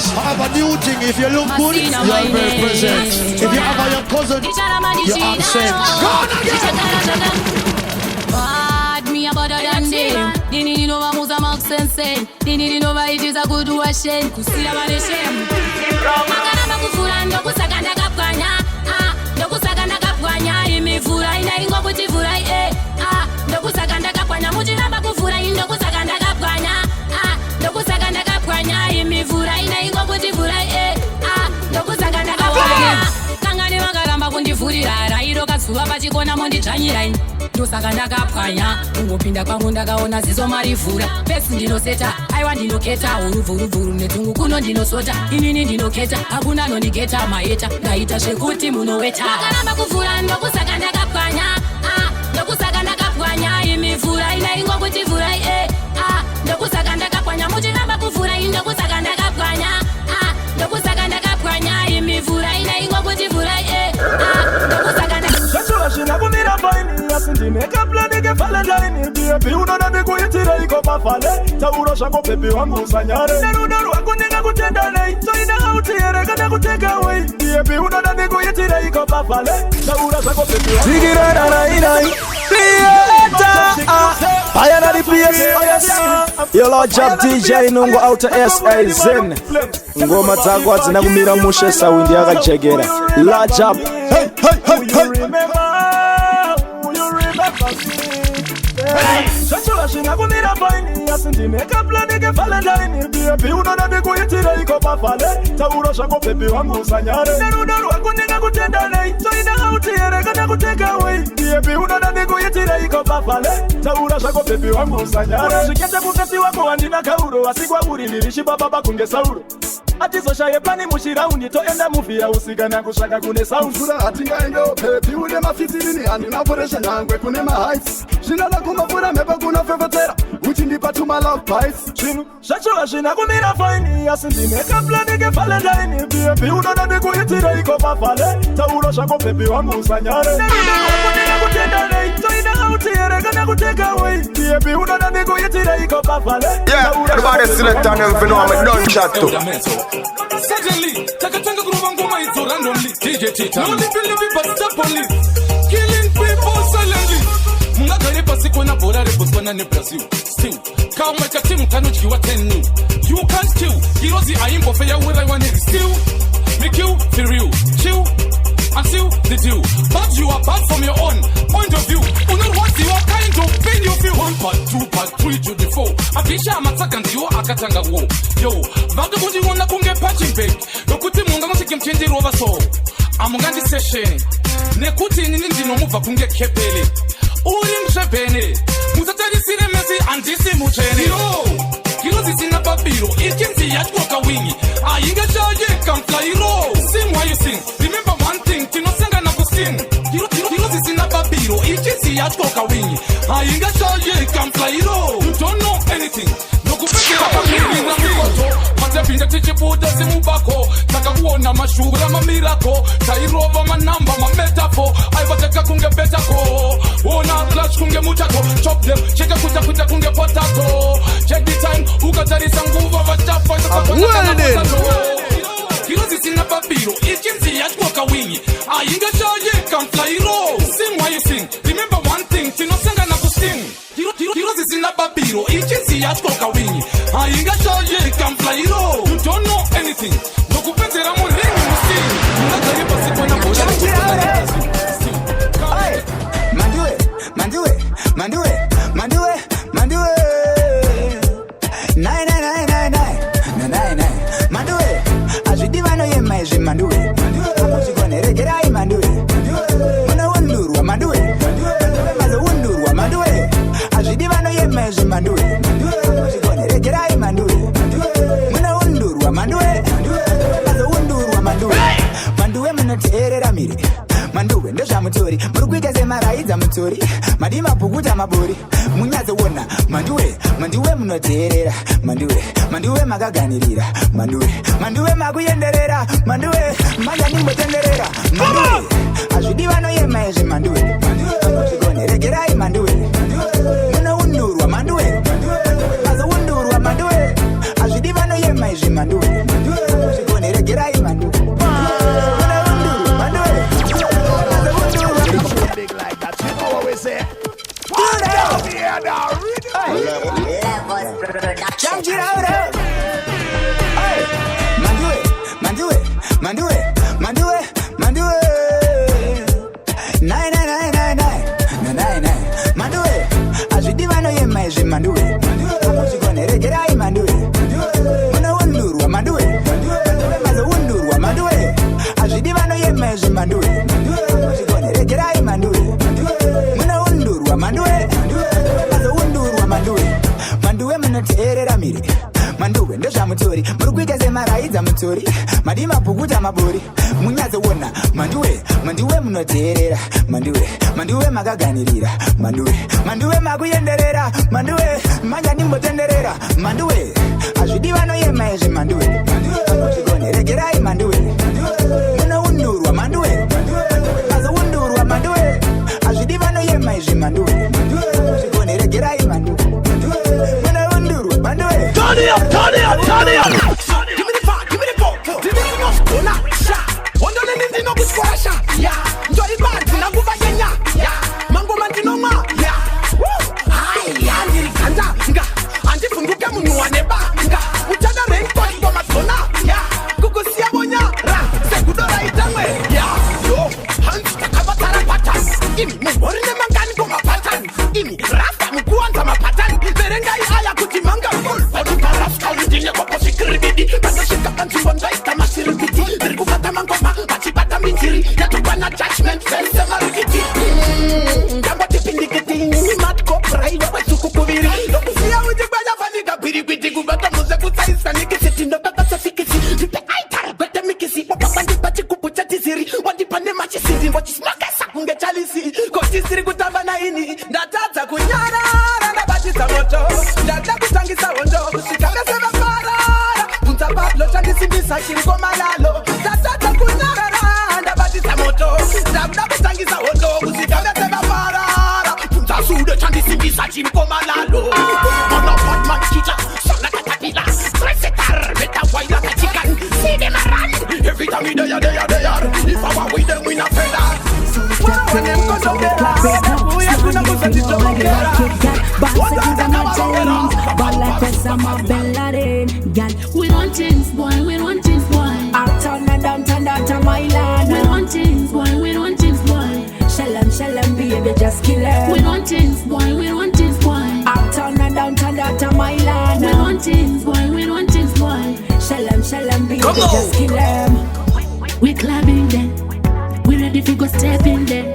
I have a new thing. If you look good, you are very present. If you have your cousin, you're absent. Bad me a better than them. Dini no va muza max sense. Dini no va it is a good washen. Kusila maneshem. Makaramba kuvura ndokusaka ndakapwanya. Ndokusaka ndakapwanya imevura inaingwa kuti vura ndokusaka ndakapwanya muchiramba kuvura ndokusaka ndakapwanya. Ndokusaka ndakapwanya imivura inaingwa kuti vura ndokusaka ndakapwanya. Kangani makaramba kundivhurira rairo kazuva pachikona mondidzvanyira ini ndosaka ndakapwanya kungopinda kwangu ndakaona zizo marivhura pesi ndinoseta aiwa ndinoketa uruvhuruvhuru nedzungu kuno ndinosota inini ndinoketa hakuna nondigeta maeta ndaita zvekuti munoweta makaramba kuvhura ndokusaka ndakapwanya ndokusaka ndakapwanya imivhura inaingwa kuti vhura ndokusaka ndakapwanya muchiramba kuvhura ndokusaka ndakapwanya ndokusaka ndakapwanya imivhura inaingwa kuti vhura ndokusaka Shina kumira fine, asindi make a plan ike Valentine. Baby, unaona ndikuitira iko pafale. Tauro shako baby wangu sanyare. Daru wako nina kutenda nei. So ina out here kana kuteka away. Baby, unaona ndikuitira iko pafale. Tauro shako baby wangu. Sigira na ina. Fire na the place. Yo Lord Job DJ Nungo Outer SA Zen. Ngoma zako azina kumira mushe sawindi yakajegera. Lord Job. Hey. Shina kumira fine, asindi make a plan ike Valentine. Baby, unaona ndikuitira iko pafale. Tauro shako baby wangu sanyare. Daru wako nina kutenda nei. So ina out here kana kuteka away. Baby, unaona ndikuitira iko pafale. Tauro shako baby wangu sanyare. Shikete mukasi wako wandina kauro. Asigwa uri nilishi baba kunge sauro. Atizo shaye plani mushiraundi toenda muvira usigana kushaka kune sound. Mvura hatingaende upepi une mafitirini handina operation yangwe kune maheights. Zvinada kumavura mepa kuna fefetera uchindipa tuma love bites. Zvinhu zvacho hazvina kumira fine asi ndineka plan ike Valentine. Baby, unoda ndikuitira iko pafale. Tauro zvako baby wangu usanyare. Ndinga kutenda nei toina out here kana kuteka away. Baby, unoda ndikuitira iko pafale. Yeah, everybody select on them for know I'm a done chat too. Suddenly, takatanga kuruva ngoma ito randomly. DJ Tita. No believe it, but stop on it. Killing people silently. Munga gare pasi kona bora re Botswana ne Brazil. Still, kawo meka timu kanojkiwa 10 new. You can't kill. Hirozi aimbo feya where I want it. Still, me kill for real. Chill until the deal. But you are bad from your own point of view. You know what you are kind of pain you feel. 1 part, 2 part, 3 to the 4. Abisha vakatanga wo yo vakakundiona kunge pachimbe nokuti munga musike mchendirova so amungandisesheni nekuti inini ndinomubva kunge kepele uri msvebhene musatarisire mesi handisi muchene kiro zisina babiro ikinzi yatwoka wingi aingashayekamflairo sing while you sing remember one thing tinosangana kusing kiro zisina babiro ikinzi yatwoka wingi aingashayekamflairo you don't know anything nokupekera pamirira mikoto matepinda tichibuda simubako takakuona mashura mamirako tairova manamba mametafo aivateka kunge betako ona clash kunge mutako chop them cheka kuta kunge potato check the time ukatarisa nguva vachafa kirozi sina babiro ikinzi yatwoka wingi aingashayekamflairo sing while you sing remember one thing tinosangana kusing kirozi sina babiro ikinzi yatwoka wingi aingashayekamflairo you don't know anything nokupenzera muringi musing unagayepasikwena Mandue. Nine. Mandue. Azvidivano yemaizvi mandue. Amuchikoneregerai mandue. Munoundurwa mandue. Mazoundurwa mandue. Azvidivano yemaizvi mandue. Amuchikoneregerai mandue. Munoundurwa mandue. Mazoundurwa mandue. Mandue munoteerera miri. Manduwe ndezvamutori muri kuita semaraidza mutori madima pukuta mabori munyazoona manduwe munoteerera manduwe makaganirira manduwe makuenderera manduwe manyanimbotenderera manduwe azvidiva noyema ezvi manduwe amuchikoneregerai manduwe munoundurwa manduwe mazoundurwa manduwe azvidiva noyema ezvi manduwe amuchikoneregerai manduwe Mandue. Nine. Mandue. Azvidivano yemaizvi mandue. Amuchikoneregerai mandue. Munoundurwa mandue. Mazoundurwa mandue. Azvidivano yemaizvi mandue. Amuchikoneregerai mandue. Munoundurwa mandue. Mazoundurwa mandue munoteerera miri. Manduwe ndezvamutori muri kuita semaraidza mutori madima pukuta mabori munyazoona manduwe munoteerera manduwe makaganirira manduwe makuenderera manduwe manyanimbotenderera manduwe azvidiva noyema ezvi manduwe amuchikoneregerai manduwe munoundurwa manduwe mazoundurwa manduwe azvidiva noyema ezvi manduwe amuchikoneregerai manduwe munoundurwa manduwe. Turn it up. Give me the fire, give me the ball. Give me the most bona shot. Wonder the no good squash shot. Yeah. Joy bad, na kuva yenya. Yeah. Mango mantino ma. Yeah. Woo. Hi, andi kanda. Nga. Andi funguka munwa neba. Nga. Uchana rank point kwa matona. Yeah. Kukusia bonya. Ra. Sekudora itangwe. Yeah. Yo. Hands takabatara pattern. Imi mbori ne mangani kwa pattern. Imi rasta mkuanza mapatan. Berenga aya kutimanga full. Ndinye kwa posikribidi Badashika pansi bonza itamasiribidi Dirikufata mangoma Bachipata mitiri Yatubana judgment Felse marikiti Ngamba tipindikiti Ni matko Prai Wewe suku kuviri Lokusia ujibaya Fanika piribidi Kubata muze kutaisa Nikisiti Ndota safikisi Nipe aitara Kwete mikisi Wapapandi pachi kupucha tisiri Wandipane machisiri Wachismakasa Kunge chalisi Kochisiri kutabana ini Ndatata kunyara Randa bachisa moto Ndata kutangisa onjo Kushikana seva Lochandisimbisa chingoma lalo Tatata kunyarara Ndabatisa moto Ndakutangisa hoto Kusikanga seva parara Tasude chandisimbisa chingoma lalo Mono Batman chicha Sona katapila Presetar Meta waila kachikan See them around Every time we they are If I want with them we not feather When them go to get us We are gonna go to the we want things, boy. Uptown and downtown, out of my land. We want things, boy. Shell 'em, baby, just kill 'em. We want things, boy. Uptown and downtown, out of my land. We want things, boy. We just kill them. We climbing there. We ready for go step in there.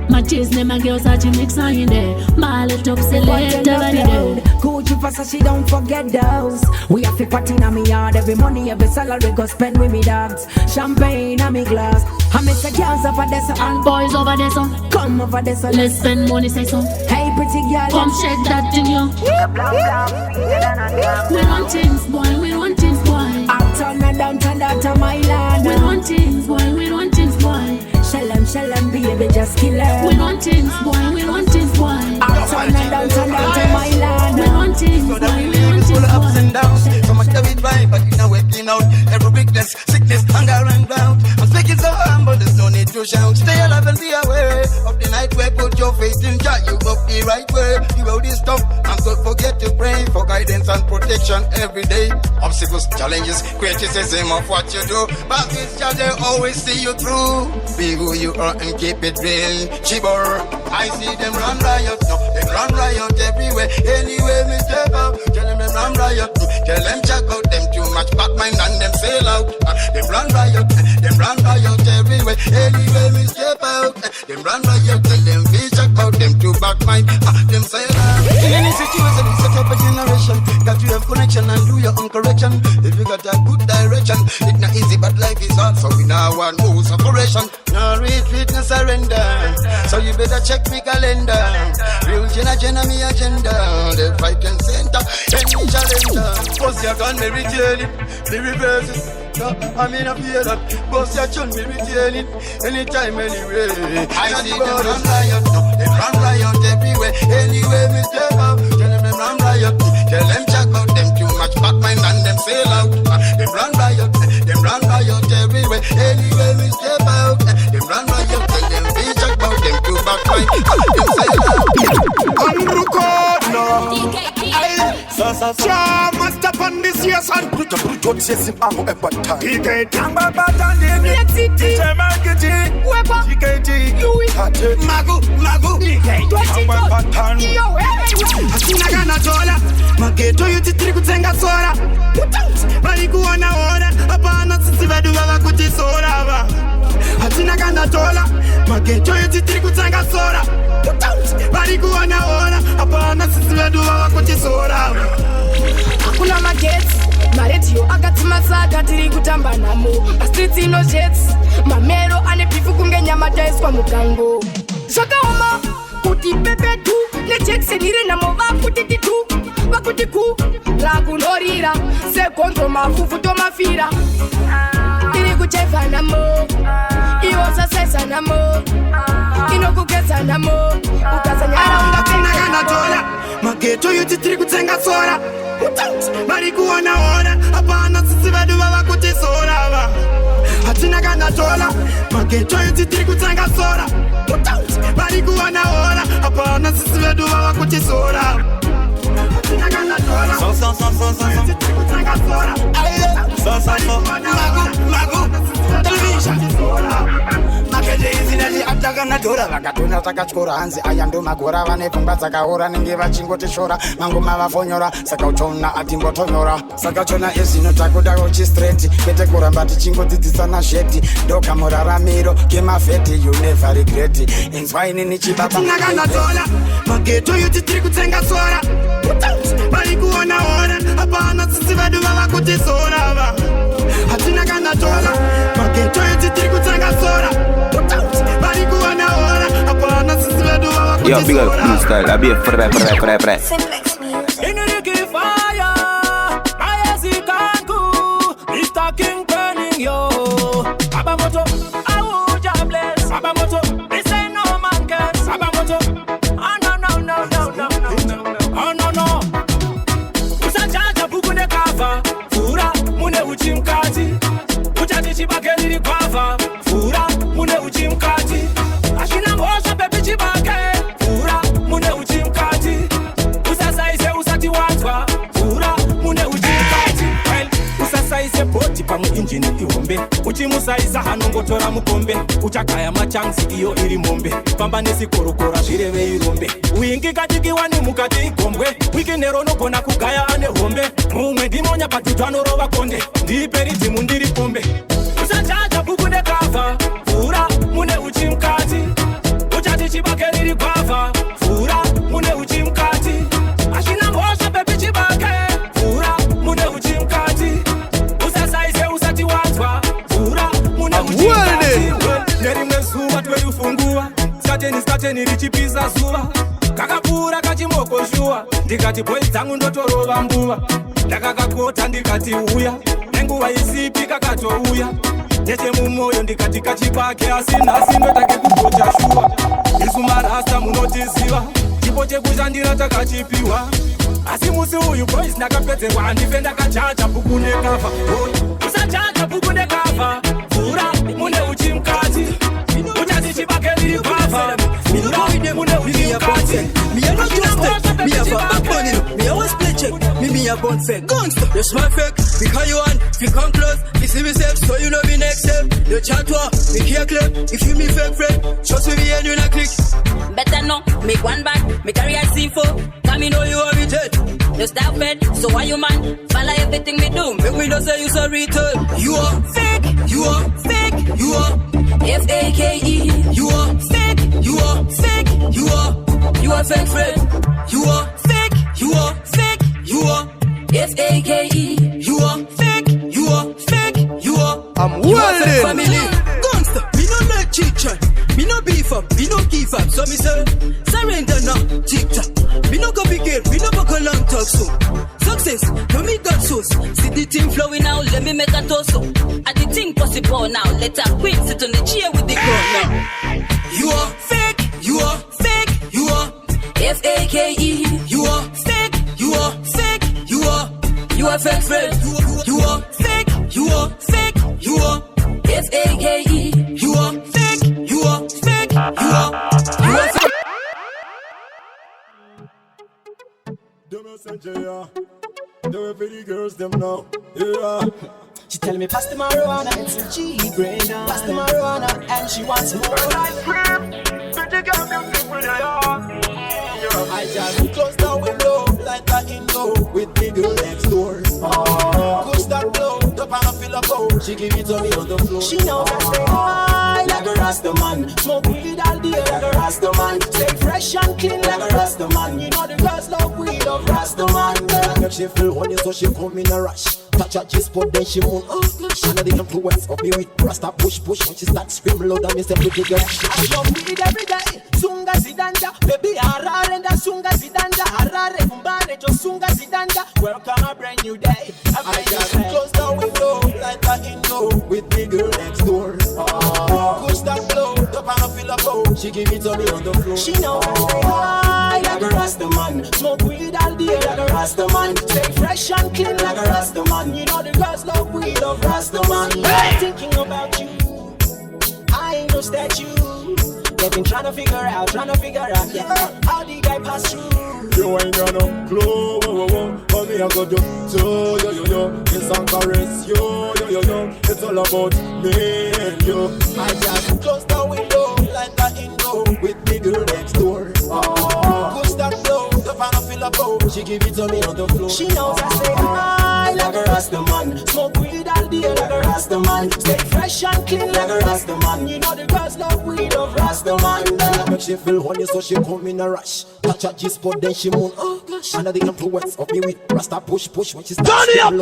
My cheese name and girls are mix on in there. My laptop select every day. Gucci Versace, don't forget those. We have to party in me yard. Every money, every salary go spend with me dogs. Champagne in me glass. I miss the girls over there, so and boys over there, so come over there, so let's spend money, say so. Hey, pretty girl, come shake that thing, yo. We run things, boy. We run things, boy. Uptown and downtown, out of my land. We run things, boy. We run things, boy. Shell them, baby, just kill them. We run things, boy. We run things, boy. Uptown and downtown, out of my land. We run things, boy. We run things, boy. Ups and downs, so much that we try, but you're not working out. Every weakness, sickness, hunger and drought. I'm speaking so humble, there's no need to shout. Stay alive and be aware of the night way. Put your faith in God, you go the right way. You know this stuff, and don't forget to pray for guidance and protection every day. Obstacles, challenges, criticism of what you do, but with God they always see you through. Be who you are and keep it real. Chibor, I see them run riot, no, they run riot everywhere. Anyway, me step out, tell them run riot. Tell them check out them too much Batman and them sail out. Them run riot everywhere. Anyway, me step out, them run riot. Tell them we check out them too Batman, them sail out. In any situation, we set up a generation. Got to have connection and do your own correction. If you got a good direction, it's not easy, but life is hard. So we now want more separation. No retreat, no surrender. So you better check me calendar. Real Jenna, me agenda. The fight and center, any challenger. Boss your gun, me retain it. Me reverse it. No, I mean I fear that. Boss your chun, me retain it. Anytime, anyway. I see them run riot, no, they run riot everywhere. Anyway, me step out. Tell them run riot. Tell them check out them too much Batman and them sail out. Them run riot everywhere. Anyway, me step out. Them run riot. Tell them we check out them too Batman them sail out. Cha master pan this year son. Don't say him I'm a bad DK Tamba Batande DK Marketing Wepa DK Louis Magu DK Tamba Batan Yo Hakuna gana dola Mageto yuti triku tenga sora Bali kuona ora Hapana sisi vedu wawa kuti sora ba Hakuna gana dola Mageto yuti triku tenga sora Bali kuona ora Hapana sisi vedu wawa kuti sora Hakuna magets Maretio akati masaga tiri kutamba namo Streets ino jets Mamero ane pifu kungenya madais kwa mugango Shakaoma kuti pepe tu Nechexe nire namo vakuti tu Vakuti ku Lagu norira Se kontro mafufu to mafira Tiri kuchefa namo Iwosa sesa namo Ino kukesa namo Ukasa nyara Hakuna gana dola Mageto yuti tiri kutenga sora Bari kuona ora Hapana sisi vedu wawa kuti sora ba Hatina gana dola Mageto yuti tiri kutenga sora Bari kuona ora Hapana sisi vedu wawa kuti sora Hatina gana dola Yuti tiri kutenga sora Magu Television Makeje izineli atagana dora Vakatuna takachkora hanzi ayando magora Vane pumba zakaora ninge vachingoti shora Mangoma vafonyora Saka uchona atimbotonyora Saka uchona ezino takuda uchi straight Kete kuramba tichingoti tisana sheti Doka muraramiro Kema feti you never regret Inzwaini ni chibaba Tinagana dola Mageto yuti tiri kutenga sora Bali kuona ora Hapana sisi vedu wawa kuti sora ba Hatina gana dola Mageto yuti tiri kutenga sora Bali kuona ora Hapana sisi vedu wawa kuti sora Yo, big up Blue Style, I be a fry Inuriki fire I see Kanku Mr. King burning yo Abamoto I will job bless Abamoto This ain't no man curse Abamoto Oh no Oh no Usachacha bukune kava Fura mune uchimkati Uchachichi bakeli kwava Fura mune uchimkati Ashina ngosha pepi chibake Fura mune uchimkati Usasa ise usati watwa Fura mune uchimkati Well, usasa ise poti pamu injini iwombe uchimusaiza hanongotora mukombe uchagaya machansi iyo iri mombe famba nesikorokora zvireve irombe uingikatikiwani mukati igombwe wikinero nogona kugaya ane hombe mumwe ndimonya patutu anorova konde ndiiperidzimu ndiri pombe usachacha buku nekavha vhura mune uchi mukati uchati chibake riri kwavha vhura mune uchi mukati ashina mbosha bebi chibake vhura mune uchi mukati usasaise usati wanzwa vhura mune uchi mukati nerimwe zuva twerufunguva skateni richipisa zuva kakapura kachimoko shuwa ndikati bhoi dzangu ndotorova mbuva ndakakakota ndikati uya nenguva isipi kakatouya nechemumwoyo ndikati kachipake asi nhasi ndotake kugocha shuwa isu marasta munotiziva chipo chekushandira takachipiwa asi musi uyu boys ndakapedzerwa handife ndakachacha buku nekavha usachacha buku nekavha vhura mune uchi mukati uchati chibake riri kwavha vhura mune uchi mukati Me have a backbone, me always play check. Me a bone fake. Gangsta, you smart fake. Because you want, if you come close, you see me safe, so you know me next step. The chat war, me care clip. If you me fake friend, trust me and you not click. Better no, make one back, me carry a C4. Come me know you are returned. You stop fed, so why you man? Follow everything me do. Make me don't say you so return. You are fake, you are fake, you are F-A-K-E. You are fake, you are fake, you are fake friend. You are fake, you are fake, you are F-A-K-E. You are fake, you are fake, you are I'm fake family. Gangsta, me no like chit-chat. Me no beef up, me no give up. So me say, surrender now, TikTok. Me no go big game, me no go long talk so. Success, no me got sauce. See the thing flowing now, let me make a toast. At the thing possible now, let her queen sit on the chair with the girl now. You are fake, you are fake, you are F-A-K-E. You are fake, you are fake, you are fake friend. You are fake, you are fake, you are F-A-K-E. You are fake, you are fake, you are fake. Do it for the girls, them now. Yeah. She tell me pass the marijuana, it's a G brain. Pass the marijuana and she wants more. I just close the window like a window with the girl next door. Push that blow, the pan fill up out. She give it to me on the floor. She knows I stay high like a Rasta man. Smoke weed all day like a Rasta man. Stay fresh and clean like a Rasta man. You know the girls love weed of Rasta man. Make she feel horny so she come in a rush. Touch her G-spot then she moan. Under the influence of me with Rasta push. When she start scream loud and me say pretty girl. I love weed every day. Sunga zidanja, baby harare nda sunga zidanja, harare kumbane jo sunga zidanja. Welcome a brand new day. I just close the window like a window with the girl next door. Push that blow, the pan fill up out. She give it to me on the floor. She knows I stay high like a Rasta man. Smoke weed all day like a Rasta man. Stay fresh and clean like a Rasta man. You know the girls love weed of Rasta man. I'm thinking about you. I ain't no statue. They've been trying to figure out, yeah, how the guy pass through. You ain't got no clue, but me I go do so, yo, it's on caress, yo, it's all about me and you. I just close the window like a window with the girl next door. Push that blow, the pan fill up out. She give it to me on the floor. She knows I stay high like a Rasta man. Smoke weed all day like a Rasta man. Stay fresh and clean like a Rasta man. You know the girls love weed of Rasta man. Make she feel horny so she come in a rush. Touch her G-spot then she moan. Under the influence of me with Rasta push when she start. Turn it up.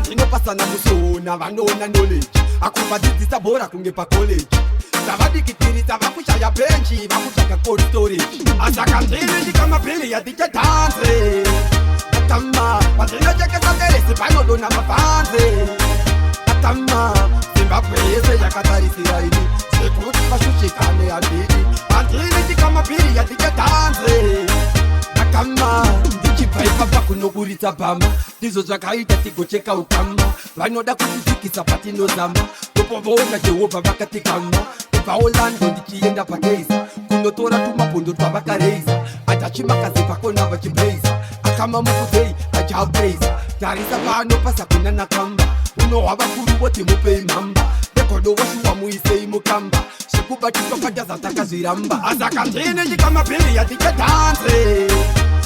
patinopasana musona vanona knowledge akuvadzidzisa bhora kunge pacollege tavadikitiridza vakushaya benchi vakutsvaga cold storage asaka ndini ndikamapini yatichetanze atama patinochekesa teresi panodona mabhanze atama zimbabwe yese yakatarisira ini sekuti vashushikane handidi handini ndikamapini yatichetanze akama ndichibva ipapa kunoburitsa bhama ndizvo zvakaita tigocheka ukama vanoda kutidzikisa patinozama topovoona jehovha vakatikama kubvawo lando ndichienda pakeisa kunotora tumabhondo twavakareisa atachimakazi pakona vachibreisa akama mukudhei achaabreisa tarisa pano pasakuna nakamba unohwa vakuru voti mupei mhamba rekodo woshuwa muisei mukamba zvekubatiswa kataza takazviramba asaka ndini ndikamapiri yatichetanze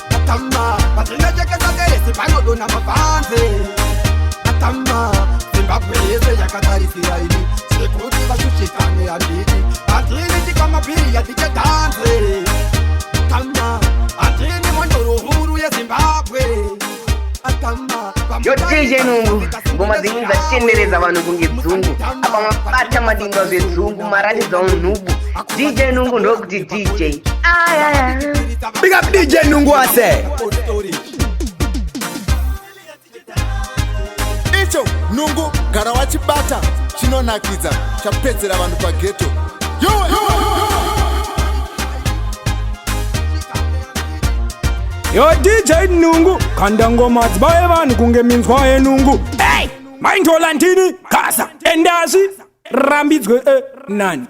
atama patinechekesa teresi panodona mabhanze atama zimbabwe yese yakatarisira ini sekuti vashushikane handidi handini ndikamapiri yatichetanze atama handini mondoro huru yezimbabwe atama Yo DJ Nungu, ngoma zingi zachendereza vanhu kunge dzungu apa mabata madimba zvedzungu maratidza unhubu DJ Nungu ndokuti DJ Big up DJ Nungu ase icho Nungu gara wachibata chinonakidza chapedzera vanhu pageto Yo DJ Nungu kanda ngoma dzibaye vanhu kunge minzwa yenungu hey maintola ndini kasa endazi rambidzwe nani